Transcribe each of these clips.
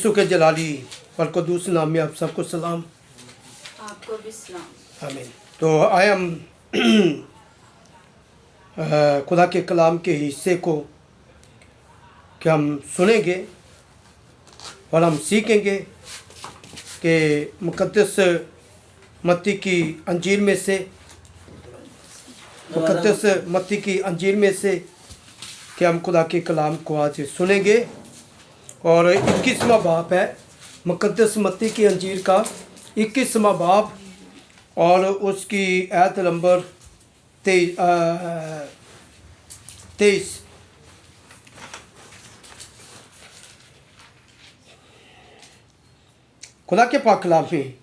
यीशु के जलाली और कदूस नाम में आप सबको सलाम। आपको भी सलाम। आमीन। तो आए हम खुदा के कलाम के हिस्से को कि हम सुनेंगे और हम सीखेंगे कि मुकद्दस मत्ती की अंजील में से कि हम खुदा के कलाम को आज सुनेंगे। और 21वां बाब है मुकद्दस मत्ती की अंजील का 21वां बाब और उसकी आयत नंबर 23। खुदा के पाक कलाम में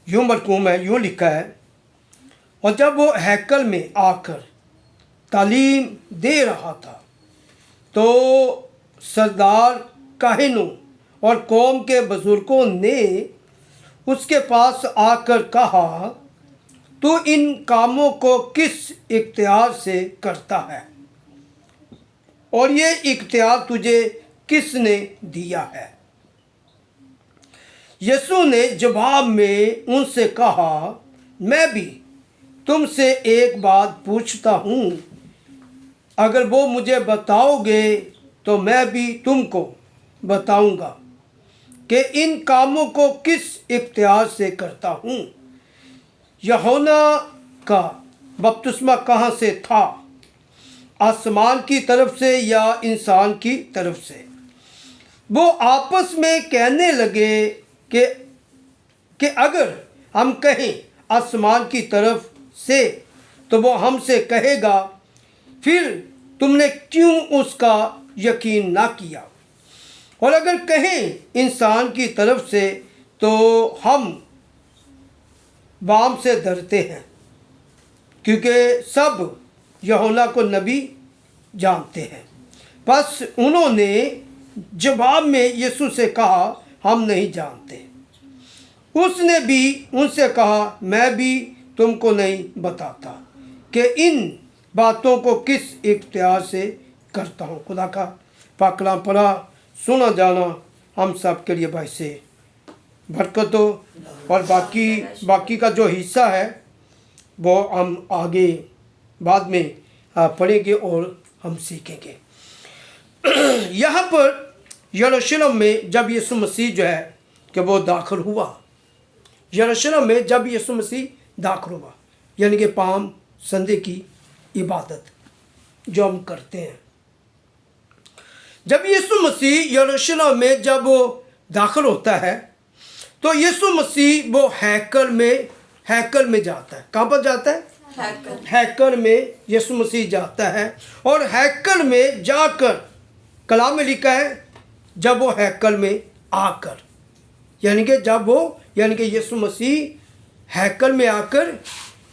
यूँ मरकूम है, यूँ लिखा है, और जब वो हैकल में आकर तालीम दे रहा था तो सरदार काहिनों और कौम के बुजुर्गों ने उसके पास आकर कहा, तू इन कामों को किस इख्तियार से करता है और ये इख्तियार तुझे किसने दिया है? यीशु ने जवाब में उनसे कहा, मैं भी तुमसे एक बात पूछता हूँ, अगर वो मुझे बताओगे तो मैं भी तुमको बताऊंगा कि इन कामों को किस इख्तियार से करता हूँ। यूहन्ना का बपतिस्मा कहाँ से था, आसमान की तरफ से या इंसान की तरफ से? वो आपस में कहने लगे कि अगर हम कहें आसमान की तरफ से तो वो हमसे कहेगा, फिर तुमने क्यों उसका यकीन ना किया? और अगर कहें इंसान की तरफ से तो हम बाम से डरते हैं, क्योंकि सब यूहन्ना को नबी जानते हैं। बस उन्होंने जवाब में यीशु से कहा, हम नहीं जानते। उसने भी उनसे कहा, मैं भी तुमको नहीं बताता कि इन बातों को किस इख्तियार से करता हूँ। खुदा का पाक कलाम पढ़ा सुना जाना हम सब के लिए भाई से बरकत हो। और बाकी का जो हिस्सा है वो हम आगे बाद में पढ़ेंगे और हम सीखेंगे। यहाँ पर यरूशलेम में जब यीशु मसीह जो है कि वो दाखिल हुआ, यरूशलेम में जब यीशु मसीह दाखिल हुआ, यानी कि पाम संडे की इबादत जो हम करते हैं, जब यीशु मसीह यरूशलेम में जब वो दाखिल होता है तो यीशु मसीह वो हैकल में जाता है। कहाँ पर जाता है? हैकल में यीशु मसीह जाता है। और हैकल में जाकर कलाम में लिखा है, जब वो हैकल में आकर, यानी कि यीशु मसीह हैकल में आकर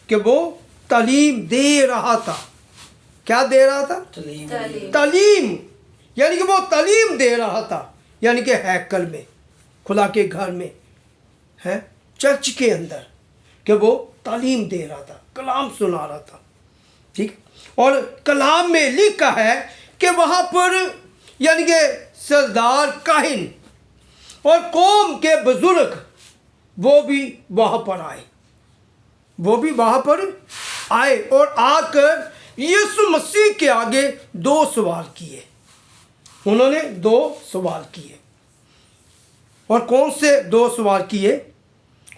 कि वो तालीम दे रहा था। क्या दे रहा था? तालीम, यानी कि वो तालीम दे रहा था, यानी कि हैकल में, खुदा के घर में है, चर्च के अंदर, कि वो तालीम दे रहा था, कलाम सुना रहा था। ठीक। और कलाम में लिखा है कि वहाँ पर यानी कि सरदार काहिन और कौम के बुजुर्ग वो भी वहाँ पर आए और आकर यीशु मसीह के आगे 2 सवाल किए। उन्होंने 2 सवाल किए। और कौन से 2 सवाल किए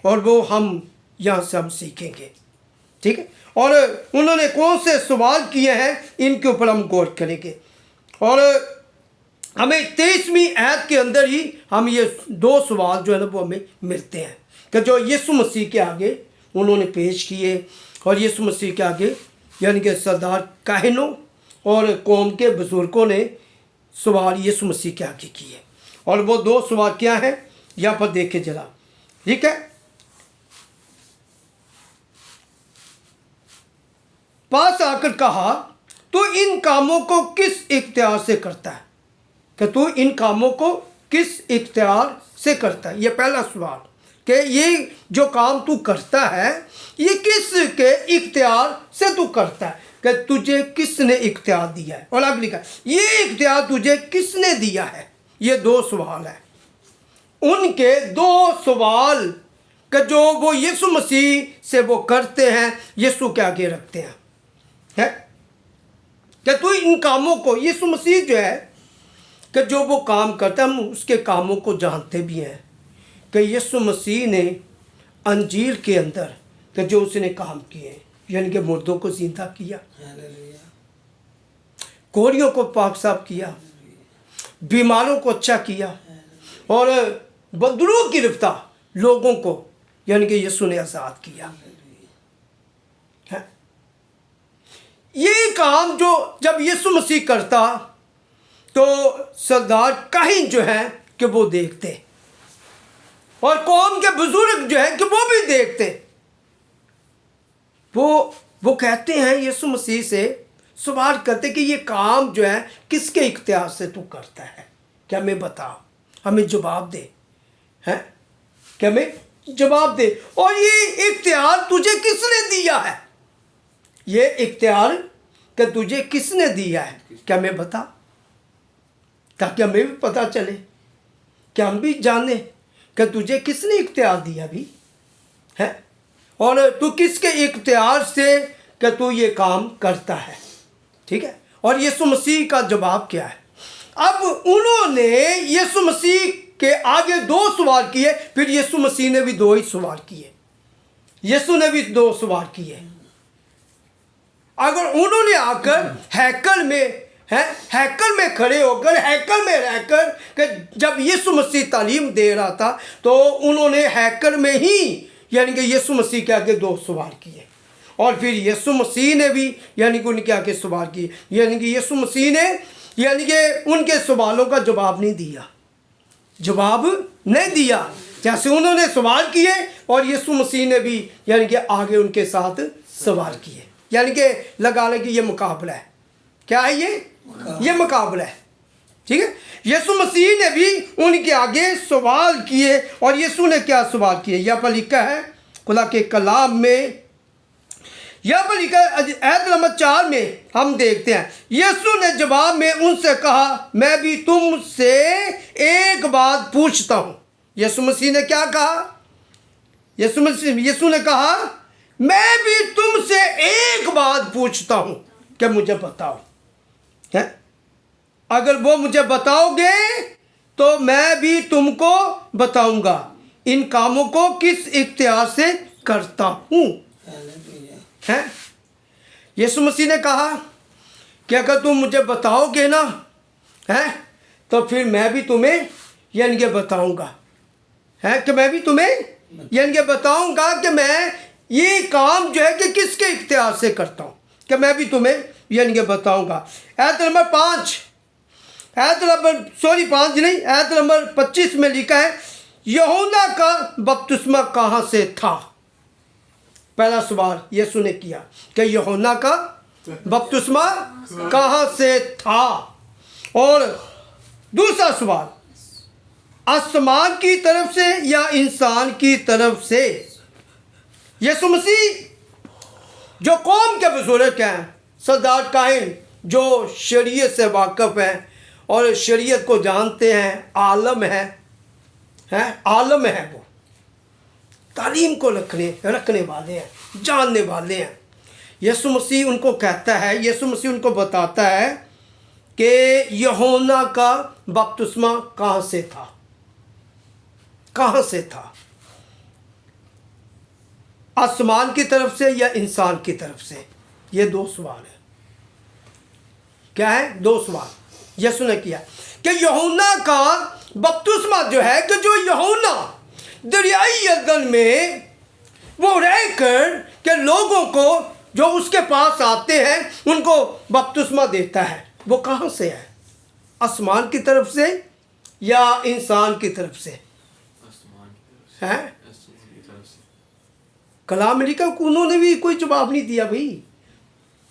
और वो हम यहाँ से हम सीखेंगे। ठीक है। और उन्होंने कौन से सवाल किए हैं इनके ऊपर हम गौर करेंगे। और हमें 23वीं आयत के अंदर ही हम ये 2 सवाल जो है ना वो हमें मिलते हैं कि जो यीशु मसीह के आगे उन्होंने पेश किए। और यीशु मसीह के आगे यानी कि सरदार काहिनों और कौम के बुजुर्गों ने सवाल यीशु मसीह के आगे किए। और वो 2 सवाल क्या हैं यहाँ पर देखे जरा। ठीक है। पास आकर कहा, तू इन कामों को किस इख्तियार से करता है? कि तू इन कामों को किस इख्तियार से करता है? ये पहला सवाल कि ये जो काम तू करता है ये किस के इख्तियार से तू करता है, कि तुझे किसने इख्तियार दिया है। और आगे लिखा, ये इख्तियार तुझे किसने दिया है? ये 2 सवाल है। उनके दो सवाल कि जो वो यीशु मसीह से वो करते हैं, यीशु के आगे रखते हैं, है कि तू इन कामों को, यीशु मसीह जो है कि जो वो काम करता है, हम उसके कामों को जानते भी हैं कि यीशु मसीह ने अंजील के अंदर कि जो उसने काम किए, यानी कि मुर्दों को जिंदा किया, कोढ़ियों को पाक साफ किया, बीमारों को अच्छा किया, और बंदरों की गिरफ्तार लोगों को यानी कि यीशु ने आज़ाद किया है। ये काम जो जब यीशु मसीह करता तो सरदार काहिन जो है कि वो देखते, और कौम के बुजुर्ग जो है कि वो भी देखते। वो कहते हैं यीशु मसीह से सवाल करते कि ये काम जो है किसके इख्तियार से तू करता है, क्या हमें बता, हमें जवाब दे, हैं क्या हमें जवाब दे, और ये इख्तियार तुझे किसने दिया है, ये इख्तियार कि तुझे किसने दिया है, क्या हमें बता, ताकि हमें भी पता चले, क्या हम भी जाने कि तुझे किसने इख्तियार दिया भी है, और तू किसके इख्तियार से कि तू ये काम करता है। ठीक है, और यीशु मसीह का जवाब क्या है। अब उन्होंने यीशु मसीह के आगे दो सवाल किए, फिर यीशु मसीह ने भी दो ही सवाल किए, यीशु ने भी दो सवाल किए। अगर उन्होंने आकर हैकल में खड़े होकर, हैकल में रहकर कि जब यीशु मसीह तालीम दे रहा था तो उन्होंने हैकल में ही यानी कि यीशु मसीह के आगे दो सवाल किए, और फिर यीशु मसीह ने भी यानी कि उनके आगे सवाल किए, यानी कि यीशु मसीह ने यानी कि उनके सवालों का जवाब नहीं दिया, जवाब नहीं दिया, जैसे उन्होंने सवाल किए और यीशु मसीह ने भी यानी कि आगे उनके साथ सवाल किए, यानी कि लगा लें कि ये मुकाबला है। क्या है ये मुकाबला है। ठीक है, यीशु मसीह ने भी उनके आगे सवाल किए, और यीशु ने क्या सवाल किए, यहाँ पर लिखा है खुदा के कलाम में, यहाँ पर लिखा है आयत नंबर 4 में हम देखते हैं, यीशु ने जवाब में उनसे कहा, मैं भी तुमसे एक बात पूछता हूँ। यीशु मसीह ने क्या कहा, यीशु ने कहा, मैं भी तुमसे एक बात पूछता हूँ, क्या मुझे बताओ, है अगर वो मुझे बताओगे तो मैं भी तुमको बताऊंगा इन कामों को किस इख्तियार से करता हूँ, है। यीशु मसीह ने कहा कि अगर तुम मुझे बताओगे ना, है तो फिर मैं भी तुम्हें यानी कि बताऊंगा, है कि मैं भी तुम्हें यानी कि बताऊंगा कि मैं ये काम जो है कि किसके इख्तियार से करता हूँ, कि मैं भी तुम्हें यानी कि बताऊंगा। आयत नंबर 25 में लिखा है, यूहन्ना का बपतिस्मा कहाँ से था। पहला सवाल यीशु ने किया कि यूहन्ना का बपतिस्मा कहाँ से था, और दूसरा सवाल आसमान की तरफ से या इंसान की तरफ से। यीशु मसीह जो कौम के बुजुर्ग हैं, सरदार काहिन जो शरीयत से वाकिफ़ हैं और शरीयत को जानते हैं, आलम है वो, तालीम को रखने वाले हैं, जानने वाले हैं। यीशु मसीह उनको कहता है, यीशु मसीह उनको बताता है कि यूहन्ना का बपतिस्मा कहाँ से था, आसमान की तरफ से या इंसान की तरफ से। ये दो सवाल है। क्या है? दो सवाल यीशु ने किया कि यूहन्ना का बपतिस्मा जो है कि जो यूहन्ना दरियाई यरदन में वो रहकर के लोगों को जो उसके पास आते हैं उनको बपतिस्मा देता है, वो कहाँ से है? आसमान की तरफ से या इंसान की तरफ से? है कलाम में लिखा, उन्होंने भी कोई जवाब नहीं दिया भाई।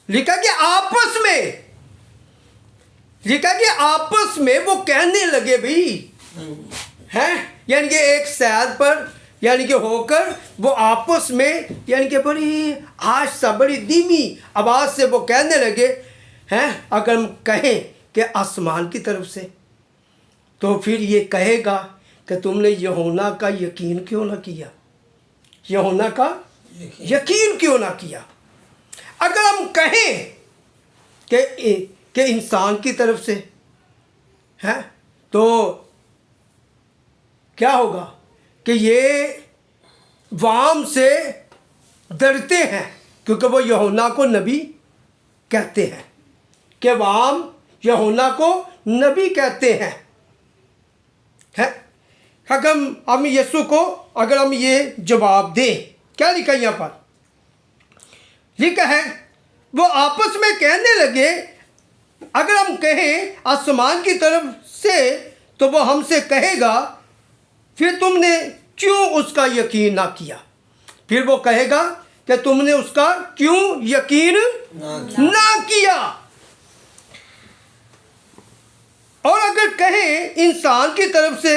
लिखा कि आपस में वो कहने लगे भाई, हैं यानी कि एक सैद पर यानी कि होकर वो आपस में यानी कि बड़ी आशा, बड़ी धीमी आवाज़ से वो कहने लगे, हैं अगर हम कहें कि आसमान की तरफ से तो फिर ये कहेगा कि तुमने यूहन्ना का यकीन क्यों ना किया? यूहन्ना का यकीन क्यों ना किया? अगर हम कहें कि इंसान की तरफ से है तो क्या होगा कि ये वाम से डरते हैं, क्योंकि वो यूहन्ना को नबी कहते हैं, कि वाम यूहन्ना को नबी कहते हैं। अगर हम यीशु को अगर हम ये जवाब दें, क्या लिखा यहाँ पर? लिखा है वो आपस में कहने लगे, अगर हम कहें आसमान की तरफ से तो वो हमसे कहेगा फिर तुमने क्यों उसका यकीन ना किया? फिर वो कहेगा कि तुमने उसका क्यों यकीन ना किया? और अगर कहें इंसान की तरफ से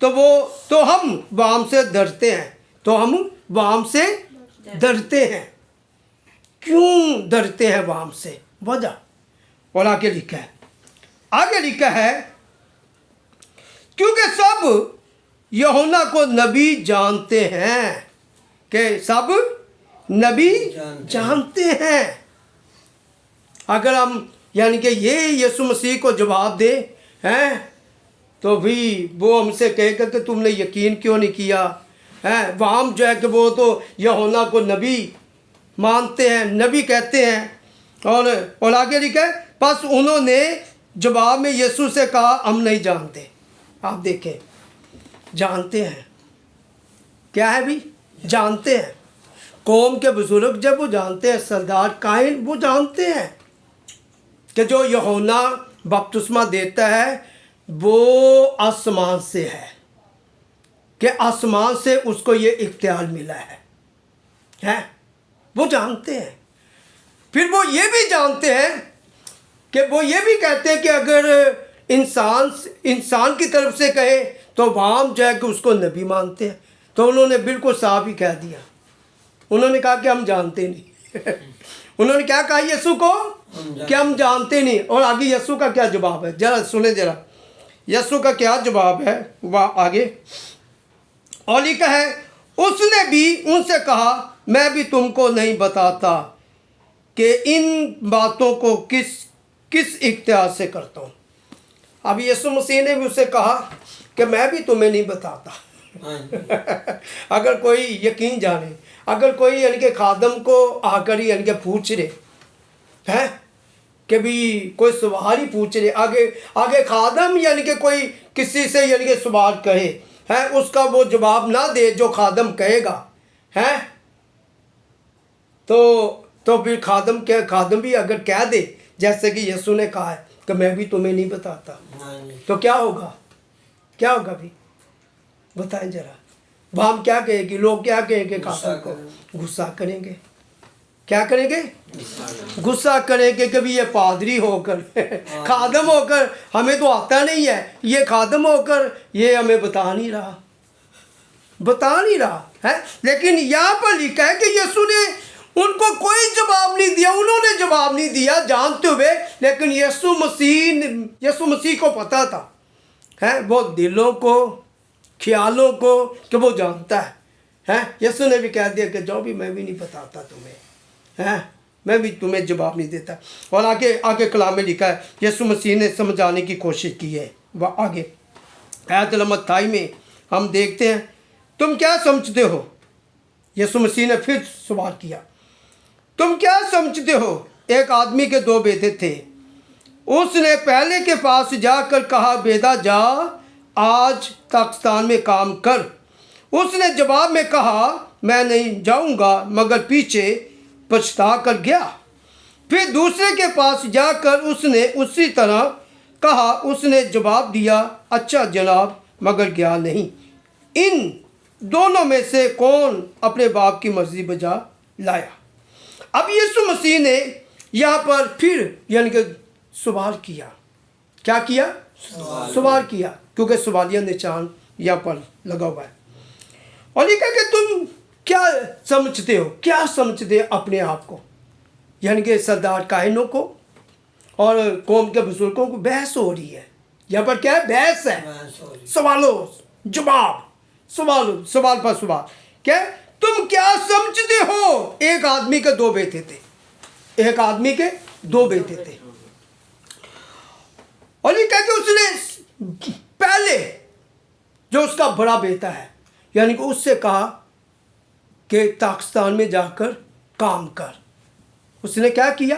तो हम वाम से डरते हैं, तो हम वाम से डरते हैं। क्यों डरते हैं वाम से? वजह। और आगे लिखा है क्योंकि सब यूहन्ना को नबी जानते हैं, कि सब नबी जानते हैं। अगर हम यानी कि ये यीशु मसीह को जवाब दे हैं तो भी वो हमसे कहेगा कि तुमने यकीन क्यों नहीं किया है? वाम जो है कि वो तो यूहन्ना को नबी मानते हैं, नबी कहते हैं। और आगे लिखा है बस उन्होंने जवाब में यीशु से कहा हम नहीं जानते। आप देखें, जानते हैं क्या है भी? जानते हैं। कौम के बुजुर्ग जब वो जानते हैं, सरदार काइन वो जानते हैं कि जो यूहन्ना बपतिस्मा देता है वो आसमान से है, कि आसमान से उसको ये इख्तियार मिला है? वो जानते हैं। फिर वो ये भी जानते हैं कि वो ये भी कहते हैं कि अगर इंसान की तरफ से कहे तो वाम जो है कि उसको नबी मानते हैं। तो उन्होंने बिल्कुल साफ ही कह दिया, उन्होंने कहा कि हम जानते नहीं। उन्होंने क्या कहा यीशु को? कि हम जानते नहीं। और आगे यीशु का क्या जवाब है, जरा सुने जरा यीशु का क्या जवाब है वह आगे। और लिखा है उसने भी उनसे कहा मैं भी तुमको नहीं बताता कि इन बातों को किस इख्तियार से करता हूँ। अब यीशु मसीह ने भी उससे कहा कि मैं भी तुम्हें नहीं बताता। अगर कोई यकीन जाने, अगर कोई यानी कि खादम को आकर ही यानी कि पूछ रहे हैं कि भी कोई सवाल ही पूछ रहे, आगे खादम यानी कि कोई किसी से यानी कि सवाल कहे है, उसका वो जवाब ना दे जो खादम कहेगा है, तो फिर खादम भी अगर कह दे जैसे कि यीशु ने कहा है कि मैं भी तुम्हें नहीं बताता, तो क्या होगा? क्या होगा भी? बताएं जरा। वाम क्या कहेगी? लोग क्या कहेंगे? खादम को गुस्सा करेंगे। क्या करेंगे? गुस्सा करेंगे कि भी ये पादरी होकर खादम होकर हमें तो आता नहीं है, ये खादम होकर ये हमें बता नहीं रहा है। लेकिन यहाँ पर लिखा है कि यीशु ने उनको कोई जवाब नहीं दिया, उन्होंने जवाब नहीं दिया जानते हुए, लेकिन यीशु मसीह को पता था है, वो दिलों को ख्यालों को कि वो जानता है। यीशु ने भी कह दिया कि जो भी मैं भी नहीं बताता तुम्हें है, मैं भी तुम्हें जवाब नहीं देता। और आगे कलाम में लिखा है यीशु मसीह ने समझाने की कोशिश की है। वह आगे आयत नंबर 28 में हम देखते हैं तुम क्या समझते हो? यीशु मसीह ने फिर सवाल किया, तुम क्या समझते हो? एक आदमी के 2 बेटे थे। उसने पहले के पास जाकर कहा बेटा जा आज ताकिस्तान में काम कर। उसने जवाब में कहा मैं नहीं जाऊंगा, मगर पीछे पछता कर गया। फिर दूसरे के पास जाकर उसने उसी तरह कहा। उसने जवाब दिया अच्छा जनाब, मगर गया नहीं। इन दोनों में से कौन अपने बाप की मर्जी बजा लाया? अब यीशु मसीह ने यहाँ पर फिर यानी कि सवाल किया। क्या किया? सवाल किया, क्योंकि सवालिया निशान यहाँ पर लगा हुआ है। और लिखा कि तुम क्या समझते हो? क्या समझते अपने आप को? यानी कि सरदार काहिनों को और कौम के बुजुर्गों को बहस हो रही है। यहाँ पर क्या है? बहस है, जवाब, सवाल पर सवाल। क्या तुम क्या समझते हो? एक आदमी के दो बेटे थे, एक आदमी के दो बेटे थे। और ये कहते उसने पहले जो उसका बड़ा बेटा है यानी कि उससे कहा कि पाकिस्तान में जाकर काम कर। उसने क्या किया?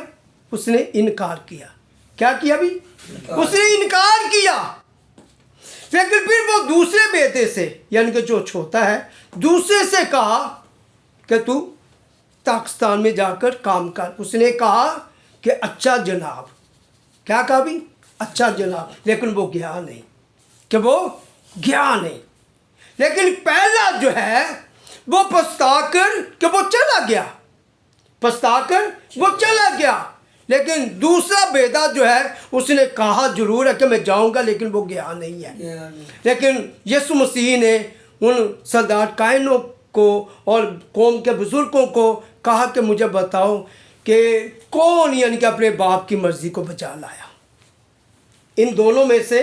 उसने इनकार किया। क्या किया भी? उसने इनकार किया। लेकिन फिर वो दूसरे बेटे से यानी कि जो छोटा है दूसरे से कहा कि तू पाकिस्तान में जाकर काम कर। उसने कहा कि अच्छा जनाब। क्या कहा भी? अच्छा जनाब। लेकिन वो गया नहीं, कि वो गया नहीं। लेकिन पहला जो है वो पछताकर कि वो चला गया, पछताकर वो चला गया। लेकिन दूसरा बेटा जो है उसने कहा जरूर है कि मैं जाऊंगा, लेकिन वो गया नहीं है। लेकिन यीशु मसीह ने उन सरदार कायनों को और कौम के बुजुर्गों को कहा कि मुझे बताओ कि कौन यानी कि अपने बाप की मर्जी को बचा लाया। इन दोनों में से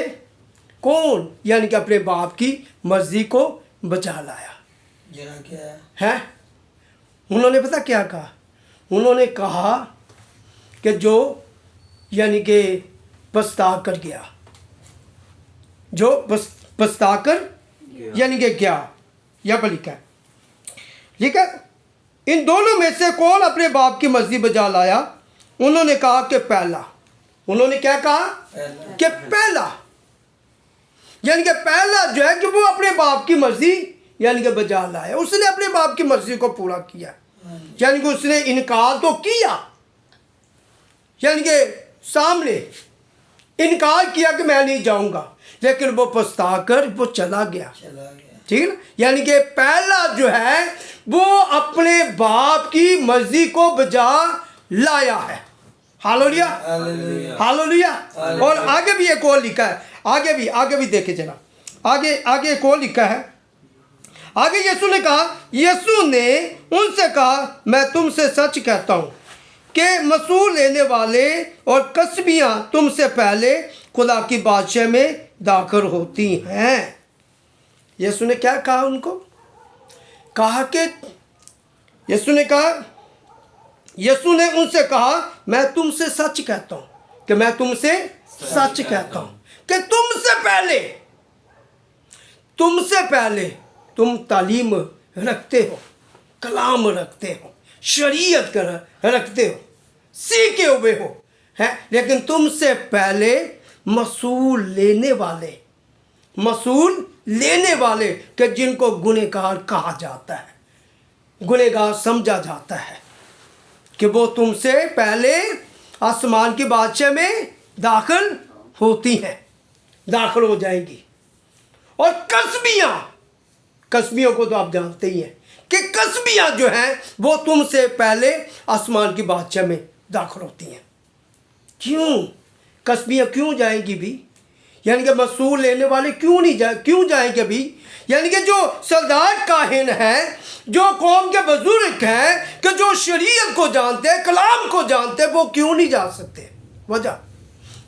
कौन यानी कि अपने बाप की मर्जी को बचा लाया? जरा क्या है? उन्होंने पता क्या कहा? उन्होंने कहा कि जो यानी कि पछता कर गया, जो पछता कर यानी कि गया, या पर लिखा है, ठीक है। इन दोनों में से कौन अपने बाप की मर्जी बजा लाया? उन्होंने कहा कि पहला। उन्होंने क्या कहा? कि पहला। यानी कि पहला जो है कि वो अपने बाप की मर्जी यानी कि बजा लाया। उसने अपने बाप की मर्जी को पूरा किया, यानी कि उसने इनकार तो किया, यानी कि सामने इनकार किया कि मैं नहीं जाऊंगा, लेकिन वो पछता कर वो चला गया। ठीक है ना? यानी कि पहला जो है वो अपने बाप की मर्जी को बजा लाया है। Hallelujah, hallelujah. और आगे भी एक और लिखा है, आगे भी देखे चला, आगे एक और लिखा है। आगे यीशु ने कहा, यीशु ने उनसे कहा मैं तुमसे सच कहता हूँ कि मसूल लेने वाले और कसबियाँ तुमसे पहले खुदा की बादशाह में दाखिल होती हैं। यीशु ने क्या कहा उनको? कहा कि यीशु ने उनसे कहा मैं तुमसे सच कहता हूँ कि मैं तुमसे सच कहता हूँ कि तुमसे पहले तुम तालीम रखते हो, कलाम रखते हो, शरीयत रखते हो, सीखे हुए हो, हैं, लेकिन तुमसे पहले मसूल लेने वाले कि जिनको गुनहगार कहा जाता है, गुनहगार समझा जाता है, कि वो तुमसे पहले आसमान की बादशाह में दाखिल होती हैं, दाखिल हो जाएंगी। और कसबियों को तो आप जानते ही हैं कि कसबियाँ जो हैं वो तुमसे पहले आसमान की बादशाह में दाखिल होती हैं। क्यों कसबियाँ क्यों जाएंगी भी? यानी कि मसूल लेने वाले क्यों जाएंगे भी? यानी कि जो सरदार काहिन हैं, जो कौम के बुजुर्ग हैं, कि जो शरीयत को जानते हैं, कलाम को जानते हैं, वो क्यों नहीं जा सकते? वजह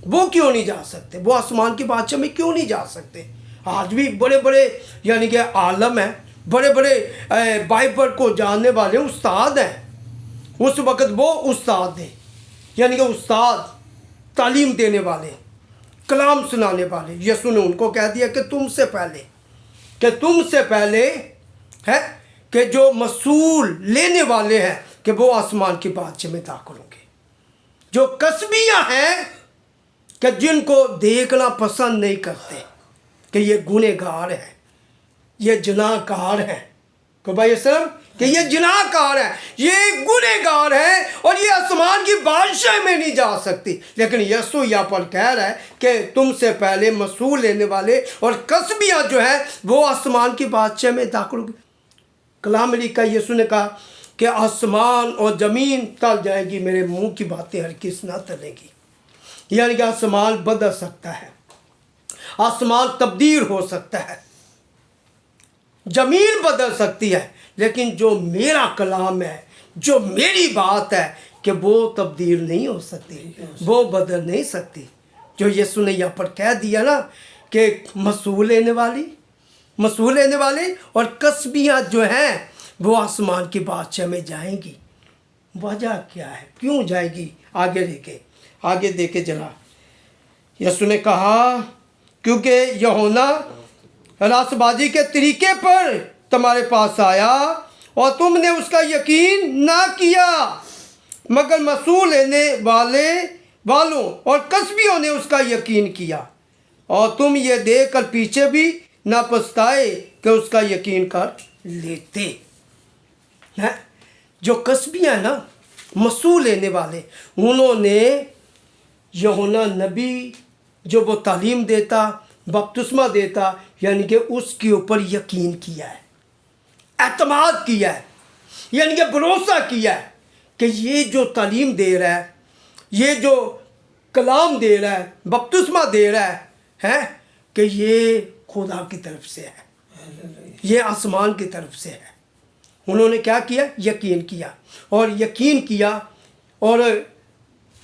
वो क्यों नहीं जा सकते? वो आसमान की बादशाह में क्यों नहीं जा सकते? आज भी बड़े बड़े यानी कि आलम हैं, बड़े बड़े बाइबल को जानने वाले उस्ताद हैं। उस वक़्त वो उस्ताद थे, यानी कि उस्ताद तालीम देने वाले, कलाम सुनाने वाले। यीशु ने उनको कह दिया कि तुमसे पहले है कि जो मसूल लेने वाले हैं कि वो आसमान की बादशाह में दाखिल होंगे। जो कसबियाँ हैं कि जिनको देखना पसंद नहीं करते कि ये गुनहगार हैं, ये जनाकार हैं, तो भाई सर कि ये जनाकार है, ये गुनहगार है और ये आसमान की बादशाह में नहीं जा सकती। लेकिन यीशु यहाँ पर कह रहा है कि तुमसे पहले मसूल लेने वाले और कसबियाँ जो है वो आसमान की बादशाह में दाखिल होगी। कलाम लिखा, यीशु ने कहा कि आसमान और ज़मीन टल जाएगी, मेरे मुंह की बातें हर किस ना टलेगी। यानी कि आसमान बदल सकता है, आसमान तब्दील हो सकता है, ज़मीन बदल सकती है, लेकिन जो मेरा कलाम है, जो मेरी बात है कि वो तब्दील नहीं हो सकती, वो बदल नहीं सकती। जो यीशु ने यहाँ पर कह दिया ना कि मसूल लेने वाली मसूल लेने वाले, और कसबियाँ जो हैं वो आसमान के बादशाह में जाएंगी। वजह क्या है, क्यों जाएगी? आगे देखे जरा। यीशु ने कहा क्योंकि यूहन्ना रासबाजी के तरीके पर तुम्हारे पास आया और तुमने उसका यकीन ना किया, मगर मसूल लेने वालों और कसबियों ने उसका यकीन किया, और तुम ये देख कर पीछे भी ना पछताए कि उसका यकीन कर लेते हैं। जो कसबियाँ ना, मसूल लेने वाले, उन्होंने यूहन्ना नबी जो वो तालीम देता, बपतिस्मा देता, यानी कि उसके ऊपर यकीन किया है, एतमाद किया है, यानी कि भरोसा किया है कि ये जो तालीम दे रहा है, ये जो कलाम दे रहा है, बपतिस्मा दे रहा है कि ये खुदा की तरफ से है, ये आसमान की तरफ से है। उन्होंने क्या किया? यकीन किया, और यकीन किया और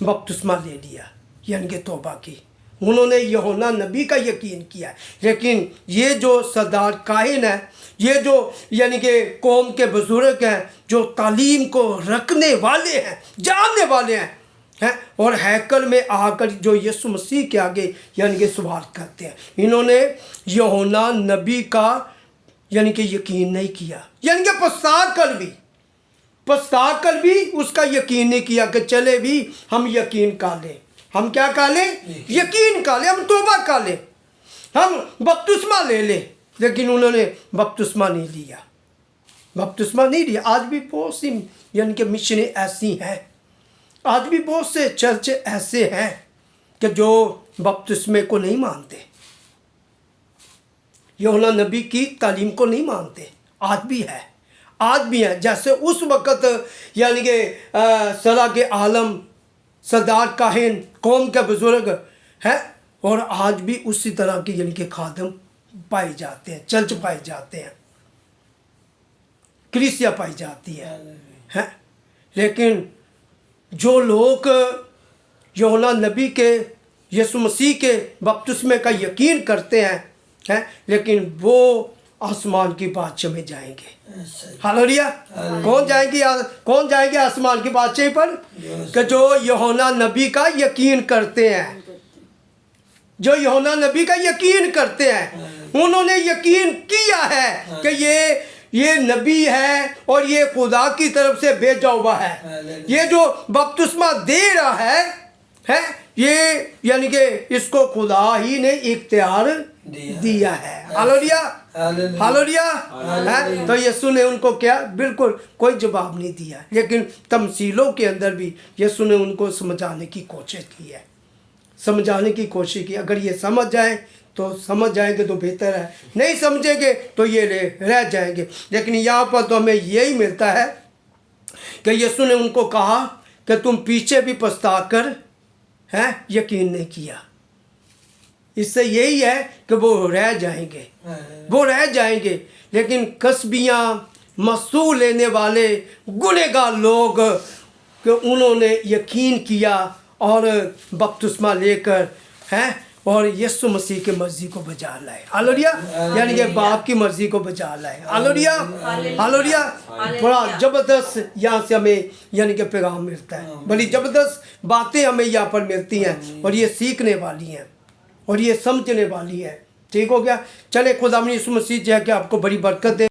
बपतिस्मा ले लिया, यानी कि तौबा की। उन्होंने यूहन्ना नबी का यकीन किया। लेकिन ये जो सरदार काहिन है, ये जो यानी कि कौम के बुजुर्ग हैं, जो तालीम को रखने वाले हैं, जानने वाले हैं, और हैकल में आकर जो यीशु मसीह के आगे यानी कि सवाल करते हैं, इन्होंने यूहन्ना नबी का यानी कि यकीन नहीं किया, यानी कि पछता कर भी उसका यकीन नहीं किया कि चले भी हम यकीन कर लें, हम क्या कर लें? यकीन कर लें, हम तौबा कर लें, हम बपतिस्मा ले लें। लेकिन उन्होंने बपतिस्मा नहीं लिया, बपतिस्मा नहीं लिया। आज भी बहुत सी यानी कि मिशनें ऐसी हैं, आज भी बहुत से चर्च ऐसे हैं कि जो बपतिस्मे को नहीं मानते, यूहन्ना नबी की तालीम को नहीं मानते। आज भी है। जैसे उस वक़्त यानी कि सलाह के आलम, सरदार काहिन, कौम के बुजुर्ग हैं, और आज भी उसी तरह के यानी कि खादम पाए जाते हैं, चर्च पाए जाते हैं, कलीसिया पाई जाती है। लेकिन जो लोग यूहन्ना नबी के, यीशु मसीह के बपतिस्मे का यकीन करते हैं, लेकिन वो आसमान की बादशाह में जाएंगे। हालेलुया। कौन जाएंगे आसमान की बादशाही पर? कि जो यूहन्ना नबी का यकीन करते हैं, जो यूहन्ना नबी का यकीन करते हैं, उन्होंने यकीन किया है कि ये नबी है और ये खुदा की तरफ से भेजा हुआ है। ये जो बपतिस्मा दे रहा है ये यानी कि इसको खुदा ही ने इख्तियार दिया है। हालेलुया। तो यीशु ने उनको क्या? बिल्कुल कोई जवाब नहीं दिया, लेकिन तमसीलों के अंदर भी यीशु ने उनको समझाने की कोशिश की। अगर ये समझ जाए तो समझ जाएंगे तो बेहतर है, नहीं समझेंगे तो ये रह जाएंगे। लेकिन यहाँ पर तो हमें यही मिलता है कि यीशु ने उनको कहा कि तुम पीछे भी पछता कर यकीन नहीं किया। इससे यही है कि वो रह जाएंगे। लेकिन कसबियाँ, मसूल लेने वाले गुनहगार लोग, कि उन्होंने यकीन किया और बपतिस्मा लेकर और यीशु मसीह की मर्जी को बजा लाए। हालेलुया। यानी कि बाप की मर्जी को बजा लाए। हालेलुया। बड़ा ज़बरदस्त यहाँ से हमें यानी कि पैगाम मिलता है, बड़ी ज़बरदस्त बातें हमें यहाँ पर मिलती हैं, और ये सीखने वाली हैं और ये समझने वाली है। ठीक हो गया। चले, खुदा यीशु मसीह जो है कि आपको बड़ी बरकत दे।